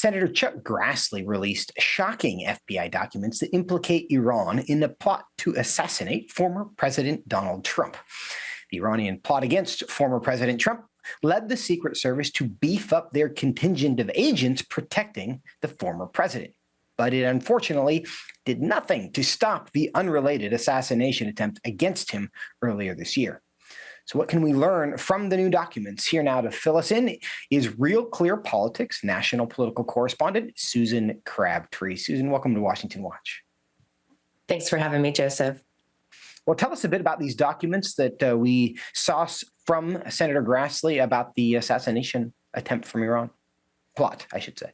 Senator Chuck Grassley released shocking FBI documents that implicate Iran in the plot to assassinate former President Donald Trump. The Iranian plot against former President Trump led the Secret Service to beef up their contingent of agents protecting the former president. But it unfortunately did nothing to stop the unrelated assassination attempt against him earlier this year. So what can we learn from the new documents? Here now to fill us in is RealClearPolitics national political correspondent, Susan Crabtree. Susan, welcome to Washington Watch. Thanks for having me, Joseph. Well, tell us a bit about these documents that we saw from Senator Grassley about the assassination attempt from Iran. Plot, I should say.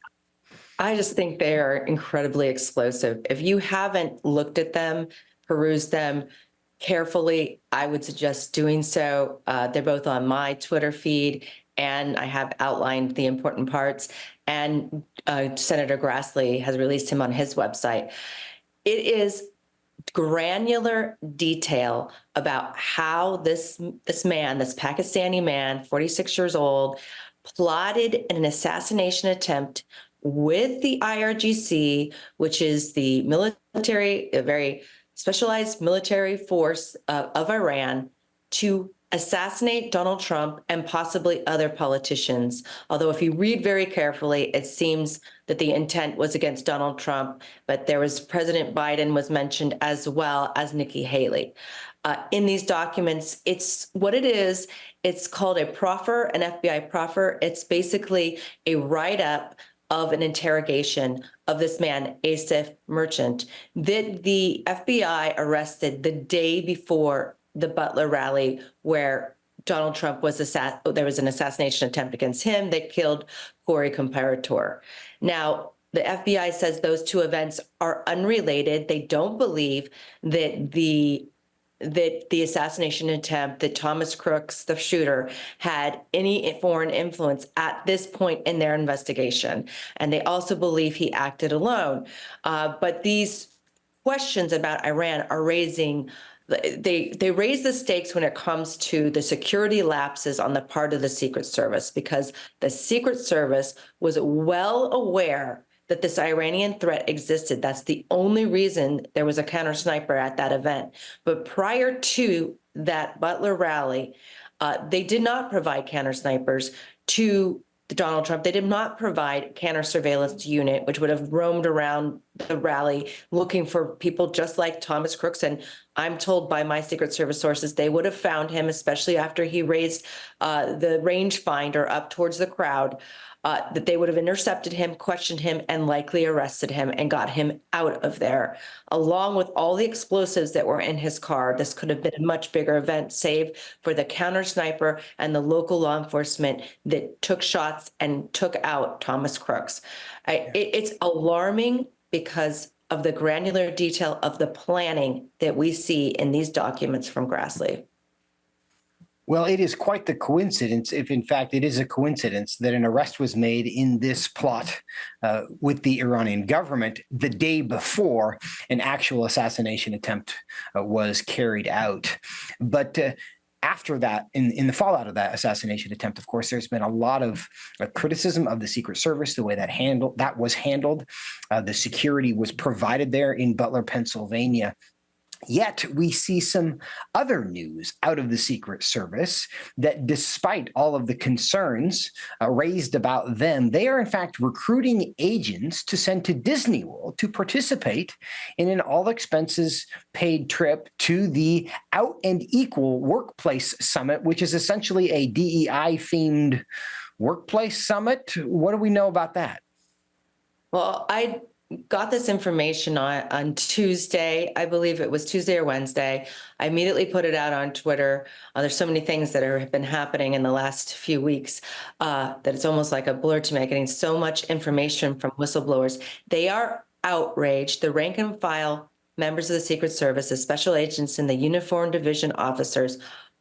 I just think they are incredibly explosive. If you haven't looked at them, perused them carefully, I would suggest doing so. They're both on my Twitter feed, and I have outlined the important parts. And Senator Grassley has released him on his website. It is granular detail about how this man, this Pakistani man, 46 years old, plotted an assassination attempt with the IRGC, which is the military, a very specialized military force of Iran, to assassinate Donald Trump and possibly other politicians. Although if you read very carefully, it seems that the intent was against Donald Trump, but there was President Biden was mentioned as well as Nikki Haley. In these documents, it's what it is. It's called a proffer, an FBI proffer. It's basically a write-up of an interrogation of this man, Asif Merchant, that the FBI arrested the day before the Butler rally where Donald Trump was there was an assassination attempt against him that killed Corey Comparator. Now, the FBI says those two events are unrelated. They don't believe that the assassination attempt, that Thomas Crooks, the shooter, had any foreign influence at this point in their investigation. And they also believe he acted alone. But these questions about Iran are raising they raise the stakes when it comes to the security lapses on the part of the Secret Service, because the Secret Service was well aware that this Iranian threat existed. That's the only reason there was a counter sniper at that event. But prior to that Butler rally, they did not provide counter snipers to Donald Trump. They did not provide counter surveillance unit, which would have roamed around the rally looking for people just like Thomas Crooks. And I'm told by my Secret Service sources, they would have found him, especially after he raised the rangefinder up towards the crowd, that they would have intercepted him, questioned him, and likely arrested him and got him out of there. Along with all the explosives that were in his car, this could have been a much bigger event, save for the counter sniper and the local law enforcement that took shots and took out Thomas Crooks. It's alarming because of the granular detail of the planning that we see in these documents from Grassley. Well, it is quite the coincidence, if in fact it is a coincidence, that an arrest was made in this plot with the Iranian government the day before an actual assassination attempt was carried out. But after that, in the fallout of that assassination attempt, of course, there's been a lot of criticism of the Secret Service, the way that was handled. The security was provided there in Butler, Pennsylvania. Yet we see some other news out of the Secret Service that despite all of the concerns raised about them, they are in fact recruiting agents to send to Disney World to participate in an all-expenses-paid trip to the Out and Equal Workplace Summit, which is essentially a DEI-themed workplace summit. What do we know about that? Well, I got this information on Tuesday. I believe it was Tuesday or Wednesday. I immediately put it out on Twitter. There's so many things that have been happening in the last few weeks that it's almost like a blur to me. Getting so much information from whistleblowers. They are outraged. The rank and file members of the Secret Service, the special agents and the uniformed division officers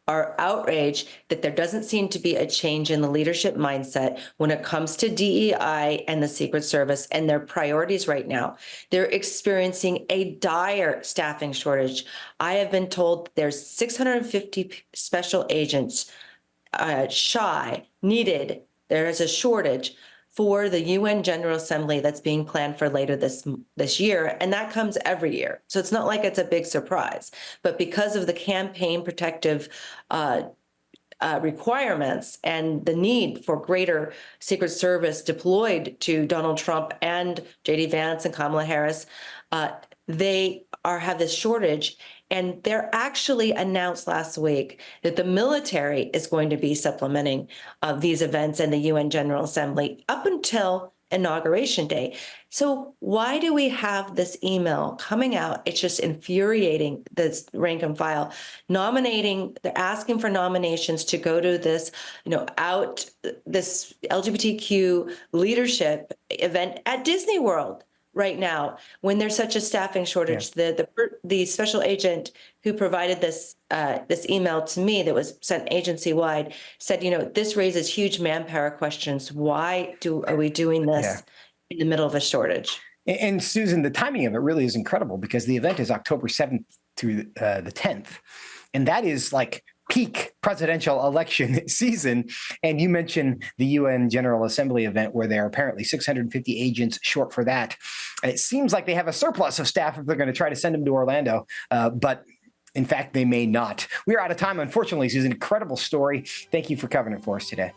are outraged that there doesn't seem to be a change in the leadership mindset when it comes to DEI and the Secret Service and their priorities right now. They're experiencing a dire staffing shortage. I have been told there's 650 special agents needed. There is a shortage for the UN General Assembly that's being planned for later this year, and that comes every year. So it's not like it's a big surprise. But because of the campaign protective requirements and the need for greater Secret Service deployed to Donald Trump and J.D. Vance and Kamala Harris, they have this shortage. And they're actually announced last week that the military is going to be supplementing these events in the UN General Assembly up until Inauguration Day. So why do we have this email coming out? It's just infuriating, this rank and file nominating. They're asking for nominations to go to this, this LGBTQ leadership event at Disney World right now, when there's such a staffing shortage. Yeah. The special agent who provided this email to me that was sent agency-wide said, this raises huge manpower questions. Why are we doing this in the middle of a shortage? And Susan, the timing of it really is incredible, because the event is October 7th through the 10th. And that is like peak presidential election season. And you mentioned the UN General Assembly event, where there are apparently 650 agents short for that. It seems like they have a surplus of staff if they're going to try to send them to Orlando, but in fact, they may not. We are out of time, unfortunately. Susan, incredible story. Thank you for covering it for us today.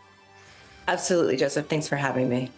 Absolutely, Joseph. Thanks for having me.